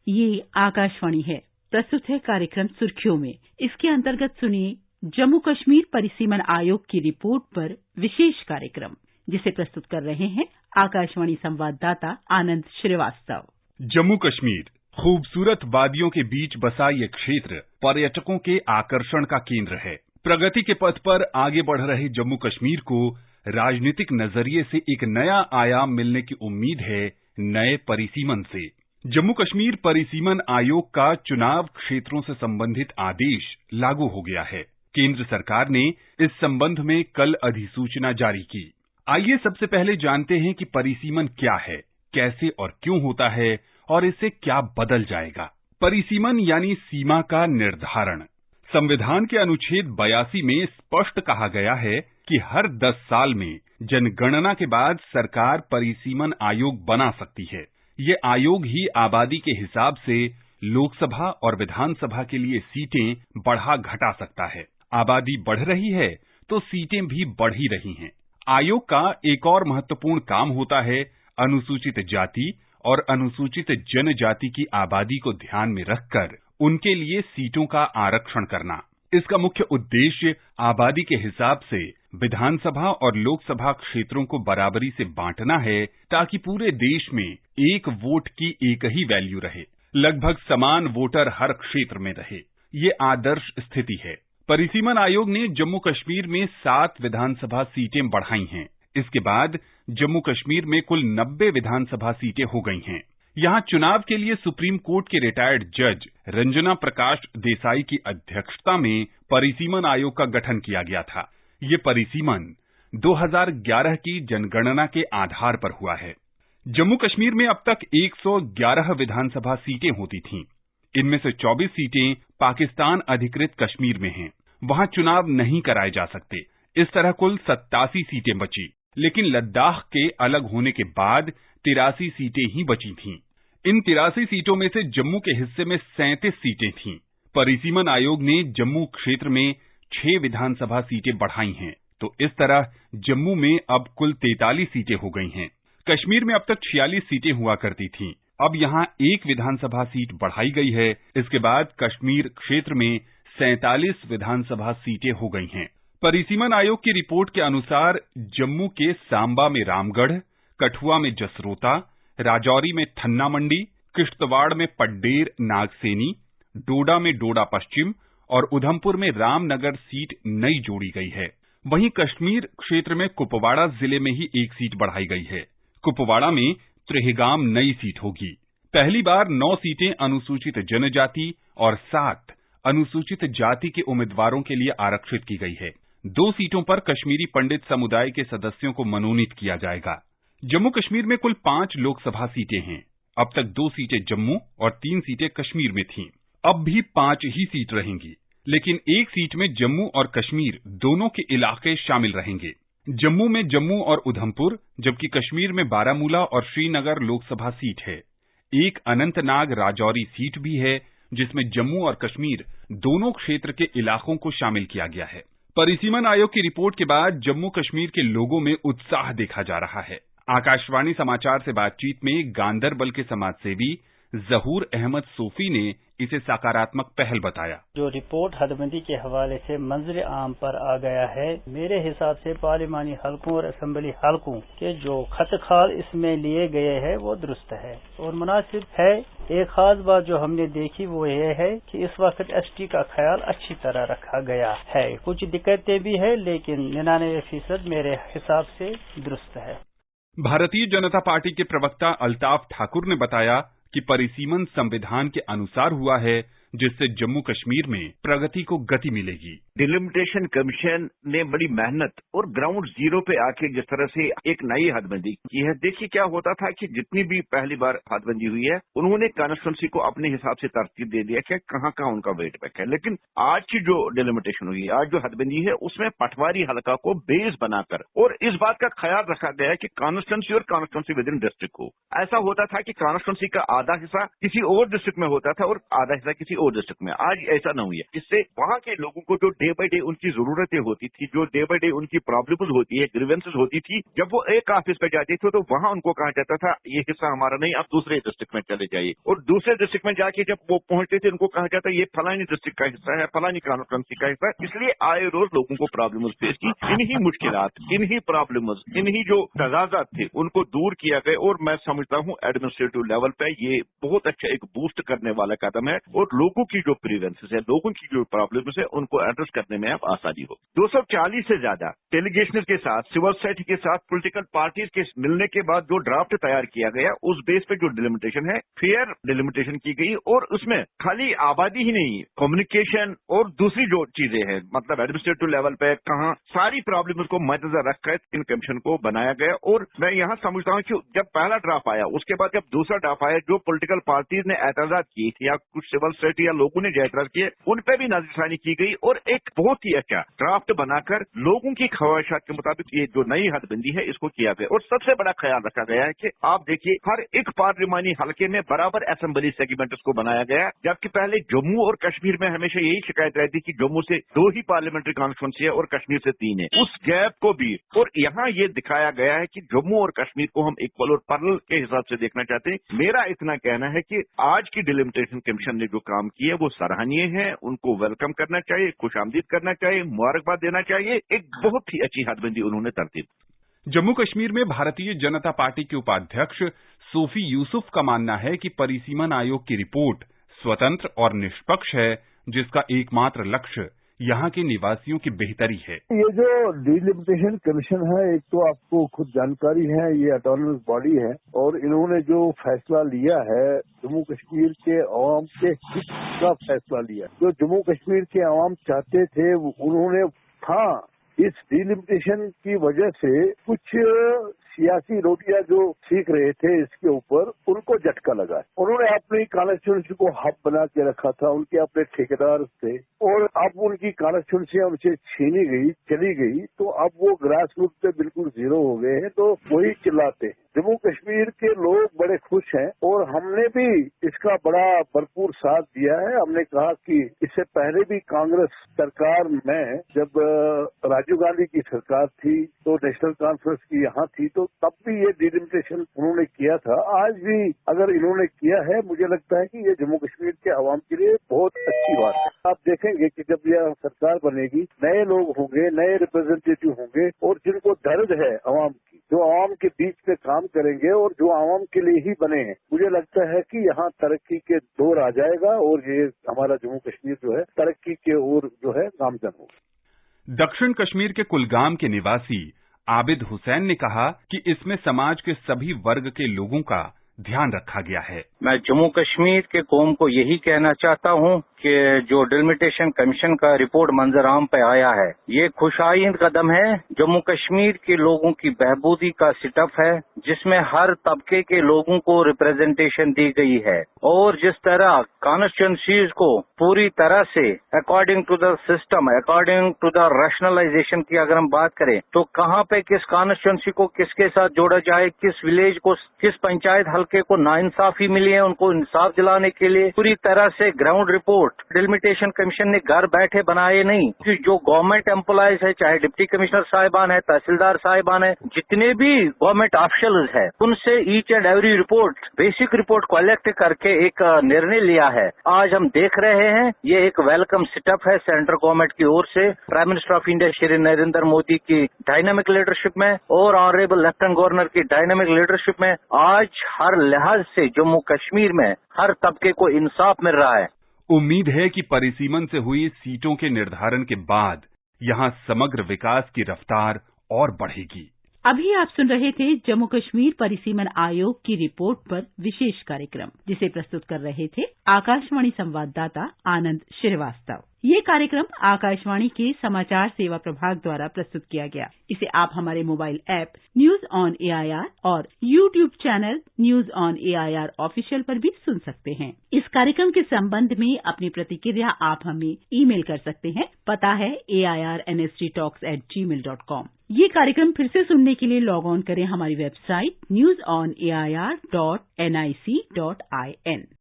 ये आकाशवाणी है। प्रस्तुत है कार्यक्रम सुर्खियों में। इसके अंतर्गत सुनिए जम्मू कश्मीर परिसीमन आयोग की रिपोर्ट पर विशेष कार्यक्रम, जिसे प्रस्तुत कर रहे हैं आकाशवाणी संवाददाता आनंद श्रीवास्तव। जम्मू कश्मीर खूबसूरत वादियों के बीच बसा ये क्षेत्र पर्यटकों के आकर्षण का केंद्र है। प्रगति के पथ पर आगे बढ़ रहे जम्मू कश्मीर को राजनीतिक नजरिए से एक नया आयाम मिलने की उम्मीद है नए परिसीमन से। जम्मू कश्मीर परिसीमन आयोग का चुनाव क्षेत्रों से संबंधित आदेश लागू हो गया है। केंद्र सरकार ने इस संबंध में कल अधिसूचना जारी की। आइए सबसे पहले जानते हैं कि परिसीमन क्या है, कैसे और क्यों होता है और इससे क्या बदल जाएगा। परिसीमन यानी सीमा का निर्धारण। संविधान के अनुच्छेद 82 में स्पष्ट कहा गया है कि हर 10 साल में जनगणना के बाद सरकार परिसीमन आयोग बना सकती है। ये आयोग ही आबादी के हिसाब से लोकसभा और विधानसभा के लिए सीटें बढ़ा घटा सकता है। आबादी बढ़ रही है तो सीटें भी बढ़ ही रही हैं। आयोग का एक और महत्वपूर्ण काम होता है अनुसूचित जाति और अनुसूचित जनजाति की आबादी को ध्यान में रखकर उनके लिए सीटों का आरक्षण करना। इसका मुख्य उद्देश्य आबादी के हिसाब से विधानसभा और लोकसभा क्षेत्रों को बराबरी से बांटना है, ताकि पूरे देश में एक वोट की एक ही वैल्यू रहे, लगभग समान वोटर हर क्षेत्र में रहे। ये आदर्श स्थिति है। परिसीमन आयोग ने जम्मू कश्मीर में 7 विधानसभा सीटें बढ़ाई हैं। इसके बाद जम्मू कश्मीर में कुल 90 विधानसभा सीटें हो गई हैं। यहां चुनाव के लिए सुप्रीम कोर्ट के रिटायर्ड जज रंजना प्रकाश देसाई की अध्यक्षता में परिसीमन आयोग का गठन किया गया था। ये परिसीमन 2011 की जनगणना के आधार पर हुआ है। जम्मू कश्मीर में अब तक 111 विधानसभा सीटें होती थीं। इनमें से 24 सीटें पाकिस्तान अधिकृत कश्मीर में हैं। वहां चुनाव नहीं कराए जा सकते। इस तरह कुल 87 सीटें बची, लेकिन लद्दाख के अलग होने के बाद 83 सीटें ही बची थीं। इन 83 सीटों में से जम्मू के हिस्से में 37 सीटें थीं। परिसीमन आयोग ने जम्मू क्षेत्र में 6 विधानसभा सीटें बढ़ाई हैं, तो इस तरह जम्मू में अब कुल 43 सीटें हो गई हैं। कश्मीर में अब तक 46 सीटें हुआ करती थीं। अब यहां 1 विधानसभा सीट बढ़ाई गई है। इसके बाद कश्मीर क्षेत्र में 47 विधानसभा सीटें हो गई हैं। परिसीमन आयोग की रिपोर्ट के अनुसार जम्मू के सांबा में रामगढ़, कठुआ में जसरोता, राजौरी में थन्ना मंडी, किश्तवाड़ में पड्डेर नागसेनी, डोडा में डोडा पश्चिम और उधमपुर में रामनगर सीट नई जोड़ी गई है। वहीं कश्मीर क्षेत्र में कुपवाड़ा जिले में ही 1 सीट बढ़ाई गई है। कुपवाड़ा में त्रेहगाम नई सीट होगी। पहली बार 9 सीटें अनुसूचित जनजाति और 7 अनुसूचित जाति के उम्मीदवारों के लिए आरक्षित की गई है। 2 सीटों पर कश्मीरी पंडित समुदाय के सदस्यों को मनोनीत किया जाएगा। जम्मू कश्मीर में कुल 5 लोकसभा सीटें हैं। अब तक 2 सीटें जम्मू और 3 सीटें कश्मीर में थीं। अब भी 5 ही सीट रहेंगी, लेकिन 1 सीट में जम्मू और कश्मीर दोनों के इलाके शामिल रहेंगे। जम्मू में जम्मू और उधमपुर, जबकि कश्मीर में बारामूला और श्रीनगर लोकसभा सीट है। एक अनंतनाग राजौरी सीट भी है, जिसमें जम्मू और कश्मीर दोनों क्षेत्र के इलाकों को शामिल किया गया है। परिसीमन आयोग की रिपोर्ट के बाद जम्मू कश्मीर के लोगों में उत्साह देखा जा रहा है। आकाशवाणी समाचार से बातचीत में गांदरबल के समाजसेवी जहूर अहमद सोफी ने इसे सकारात्मक पहल बताया। जो रिपोर्ट हदबंदी के हवाले से मंजर आम पर आ गया है, मेरे हिसाब से पार्लिमानी हलकों और असेंबली हलकों के जो खतखाल इसमें लिए गए हैं वो दुरुस्त है और मुनासिब है। एक खास बात जो हमने देखी वो ये है कि इस वक्त एसटी का ख्याल अच्छी तरह रखा गया है। कुछ दिक्कतें भी है, लेकिन 99% मेरे हिसाब से दुरुस्त है। भारतीय जनता पार्टी के प्रवक्ता अल्ताफ ठाकुर ने बताया कि परिसीमन संविधान के अनुसार हुआ है, जिससे जम्मू कश्मीर में प्रगति को गति मिलेगी। डिलिमिटेशन कमीशन ने बड़ी मेहनत और ग्राउंड जीरो पे आके जिस तरह से एक नई हदबंदी की है। देखिए क्या होता था कि जितनी भी पहली बार हदबंदी हुई है, उन्होंने कॉन्स्टिट्यूंसी को अपने हिसाब से तरतीब दे दिया कि कहाँ कहाँ उनका वेट बैक है। लेकिन आज की जो डिलिमिटेशन हुई, आज जो हदबंदी है, उसमें पटवारी हल्का को बेस बनाकर और इस बात का ख्याल रखा गया है कि कॉन्स्टिट्यूंसी और कॉन्स्टिट्यूंसी विद इन डिस्ट्रिक्ट हो। ऐसा होता था कि कॉन्स्टिट्यूंसी का आधा हिस्सा किसी और डिस्ट्रिक्ट में होता था और आधा हिस्सा किसी और डिस्ट्रिक्ट में। आज ऐसा ना हुई है, जिससे वहाँ के लोगों को जो डे बाय डे उनकी जरूरतें होती थी, जो डे बाय डे उनकी प्रॉब्लम्स होती है, ग्रीवेंसेस होती थी, जब वो एक ऑफिस पे जाते थे तो वहाँ उनको कहा जाता था ये हिस्सा हमारा नहीं, आप दूसरे डिस्ट्रिक्ट में चले जाइए। और दूसरे डिस्ट्रिक्ट में जाके जब वो पहुंचते थे उनको कहा जाता ये फलानी डिस्ट्रिक्ट का हिस्सा है, फलानी कॉन्स्टिट्यूंसी का हिस्सा है। इसलिए आए रोज लोगों को प्रॉब्लम्स फेस की। इन्हीं मुश्किलात, इन्हीं प्रॉब्लम्स, इन्हीं जो तजाजात थे उनको दूर किया गया। और मैं समझता हूँ एडमिनिस्ट्रेटिव लेवल पे ये बहुत अच्छा एक बूस्ट करने वाला कदम है और लोगों की जो ग्रीवेंसेस है, लोगों की जो प्रॉब्लम्स है, उनको एड्रेस करने में अब आसानी हो। 240 से ज्यादा डेलीगेशन के साथ, सिविल सोसाइटी के साथ, पॉलिटिकल पार्टीज के मिलने के बाद जो ड्राफ्ट तैयार किया गया, उस बेस पे जो डिलिमिटेशन है, फेयर डिलिमिटेशन की गई। और उसमें खाली आबादी ही नहीं, कम्युनिकेशन और दूसरी जो चीजें हैं, मतलब एडमिनिस्ट्रेटिव लेवल पे कहाँ सारी प्रॉब्लम्स को मद्देनजर रखकर इन कमीशन को बनाया गया। और मैं यहाँ समझता हूँ कि जब पहला ड्राफ्ट आया, उसके बाद जब दूसरा ड्राफ्ट आया, जो पॉलिटिकल पार्टीज ने एतराज किए थे या कुछ सिविल सोसाइटी या लोगों ने जो एतराज किए, उन पे भी नजरसानी की गई और एक बहुत ही अच्छा ड्राफ्ट बनाकर लोगों की ख्वाहिशात के मुताबिक ये जो नई हदबंदी है इसको किया गया। और सबसे बड़ा ख्याल रखा गया है कि आप देखिए हर एक पार्लिमानी हल्के में बराबर असेंबली सेगमेंट को बनाया गया, जबकि पहले जम्मू और कश्मीर में हमेशा यही शिकायत रहती कि जम्मू से 2 ही पार्लियामेंट्री कॉन्स्टिट्यूंसी है और कश्मीर से 3 है। उस गैप को भी, और यहाँ ये दिखाया गया है कि जम्मू और कश्मीर को हम इक्वल और पैरेलल के हिसाब से देखना चाहते हैं। मेरा इतना कहना है कि आज की डिलिमिटेशन कमीशन ने जो काम किया वो सराहनीय है, उनको वेलकम करना चाहिए, खुशामदीद करना चाहिए, मुबारकबाद देना चाहिए। एक बहुत ही अच्छी हदबंदी उन्होंने तरतीब। जम्मू कश्मीर में भारतीय जनता पार्टी के उपाध्यक्ष सोफी यूसुफ का मानना है कि परिसीमन आयोग की रिपोर्ट स्वतंत्र और निष्पक्ष है, जिसका एकमात्र लक्ष्य यहाँ के निवासियों की बेहतरी है। ये जो डिलिमिटेशन कमीशन है, एक तो आपको खुद जानकारी है, ये ऑटोनमस बॉडी है और इन्होंने जो फैसला लिया है जम्मू कश्मीर के अवाम के हित का फैसला लिया। जो जम्मू कश्मीर के अवाम चाहते थे उन्होंने, हाँ, इस डिलिमिटेशन की वजह से कुछ सियासी रोटियां जो सीख रहे थे इसके ऊपर उनको झटका लगा। उन्होंने अपनी कॉन्स्टिट्यूंसी को हब बना के रखा था, उनके अपने ठेकेदार थे और अब उनकी कॉन्स्टिट्यूंसी उनसे छीनी गई, चली गई, तो अब वो ग्रास रूट पे बिल्कुल जीरो हो गए हैं, तो वही चिल्लाते हैं। जम्मू कश्मीर के लोग बड़े खुश हैं और हमने भी इसका बड़ा भरपूर साथ दिया है। हमने कहा कि इससे पहले भी कांग्रेस सरकार में जब राजीव गांधी की सरकार थी तो नेशनल कॉन्फ्रेंस की यहाँ थी, तो तब भी ये डिलिमिटेशन उन्होंने किया था। आज भी अगर इन्होंने किया है, मुझे लगता है कि ये जम्मू कश्मीर के अवाम के लिए बहुत अच्छी बात है। आप देखेंगे कि जब यह सरकार बनेगी, नए लोग होंगे, नए रिप्रेजेंटेटिव होंगे और जिनको दर्द है अवाम की, जो अवाम के बीच में काम करेंगे और जो अवाम के लिए ही बने हैं, मुझे लगता है कि यहाँ तरक्की के दौर आ जाएगा और ये हमारा जम्मू कश्मीर जो है तरक्की के ओर जो है गामजन होगा। दक्षिण कश्मीर के कुलगाम के निवासी आबिद हुसैन ने कहा कि इसमें समाज के सभी वर्ग के लोगों का ध्यान रखा गया है। मैं जम्मू कश्मीर के कौम को यही कहना चाहता हूँ कि जो डिलिमिटेशन कमीशन का रिपोर्ट मंजराम पे आया है, ये खुशाइंद कदम है। जम्मू कश्मीर के लोगों की बहबूदी का सिटअप है, जिसमें हर तबके के लोगों को रिप्रेजेंटेशन दी गई है और जिस तरह कॉन्स्टिट्यूंसीज को पूरी तरह से according to the system, according to the rationalisation की अगर हम बात करें तो कहाँ पे किस कॉन्स्टिट्यूंसी को किसके साथ जोड़ा जाए, किस विलेज को, किस पंचायत हल्के को नाइंसाफी मिली है, उनको इंसाफ दिलाने के लिए पूरी तरह से ग्राउंड रिपोर्ट डिलिमिटेशन कमीशन ने घर बैठे बनाए नहीं, कि जो गवर्नमेंट एम्प्लॉयज है, चाहे डिप्टी कमिश्नर साहिबान है, तहसीलदार साहिबान है, जितने भी गवर्नमेंट ऑफिशियल्स है, उनसे each and every report, basic report collect करके एक निर्णय लिया है। आज हम देख रहे हैं ये एक वेलकम सेटअप है सेंट्रल गवर्नमेंट की ओर से, prime minister of India Shri Narendra Modi की डायनामिक लीडरशिप में और ऑनरेबल लेफ्टिनेंट गवर्नर की डायनामिक लीडरशिप में आज हर लिहाज से जम्मू कश्मीर में हर तबके को इंसाफ मिल रहा है। उम्मीद है कि परिसीमन से हुई सीटों के निर्धारण के बाद यहाँ समग्र विकास की रफ्तार और बढ़ेगी। अभी आप सुन रहे थे जम्मू कश्मीर परिसीमन आयोग की रिपोर्ट पर विशेष कार्यक्रम, जिसे प्रस्तुत कर रहे थे आकाशवाणी संवाददाता आनंद श्रीवास्तव। ये कार्यक्रम आकाशवाणी के समाचार सेवा प्रभाग द्वारा प्रस्तुत किया गया। इसे आप हमारे mobile app news on AIR और YouTube channel news on AIR official पर भी सुन सकते हैं। इस कार्यक्रम के संबंध में अपनी प्रतिक्रिया आप हमें ईमेल कर सकते हैं। पता है airnsttalks@gmail.com। ये कार्यक्रम फिर से सुनने के लिए लॉग ऑन करें हमारी वेबसाइट newsonair.nic.in।